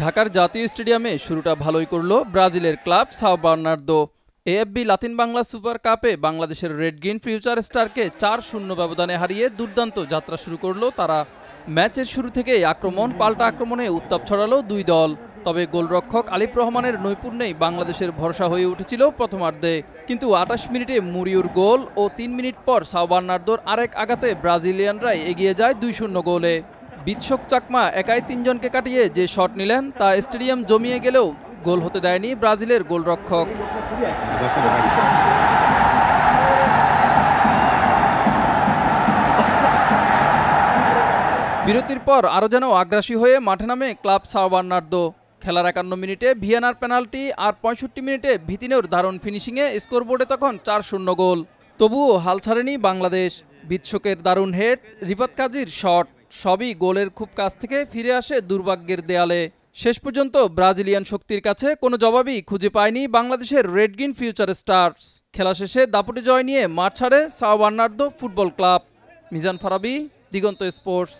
ঢাকার জাতীয় স্টেডিয়ামে শুরুটা ভালোই করল ব্রাজিলের club Sao Bernardo. AFB Latin Bangla super কাপে বাংলাদেশের রেড গ্রিন ফিউচার স্টারকে ৪-০ ব্যবধানে হারিয়ে দুর্দান্ত যাত্রা শুরু করল তারা। ম্যাচের শুরু থেকেই আক্রমণ পাল্টা আক্রমণে উত্তাপ ছড়ালো দুই দল। তবে গোলরক্ষক আলিফ রহমানের নৈপুণ্যেই বাংলাদেশের ভরসা হয়ে উঠেছিল প্রথমার্ধে, কিন্তু ২৮ মিনিটে মুরিউর গোল ও ৩ মিনিট পর সাও বার্নার্দোর আরেক আঘাতে ব্রাজিলিয়ানরাই এগিয়ে যায় ২-০ গোলে। বিৎসক চাকমা একাই ৩ জনকে কাটিয়ে যে শট নিলেন তা স্টেডিয়াম জমিয়ে গেলেও গোল হতে দেয়নি ব্রাজিলের গোলরক্ষক। বিরতির পর আরও যেন আগ্রাসী হয়ে মাঠে নামে ক্লাব সাও বার্নার্দো। খেলার ৫১ মিনিটে ভিয়েনার পেনাল্টি আর ৬৫ মিনিটে ভিতিনোর দারুণ ফিনিশিংয়ে স্কোরবোর্ডে তখন ৪-০ গোল। তবুও হাল ছাড়েনি বাংলাদেশ। বিৎসকের দারুণ হেড, রিফাত কাজীর শট সবই গোলের খুব কাছ থেকে ফিরে আসে দুর্ভাগ্যের দেয়ালে। শেষ পর্যন্ত ব্রাজিলিয়ান শক্তির কাছে কোনো জবাবই খুঁজে পায়নি বাংলাদেশের রেড গ্রিন ফিউচার স্টার্স। খেলা শেষে দাপুটে জয় নিয়ে মাঠ ছাড়ে Sao Bernardo football club. Mizan Farabi, Diganta sports.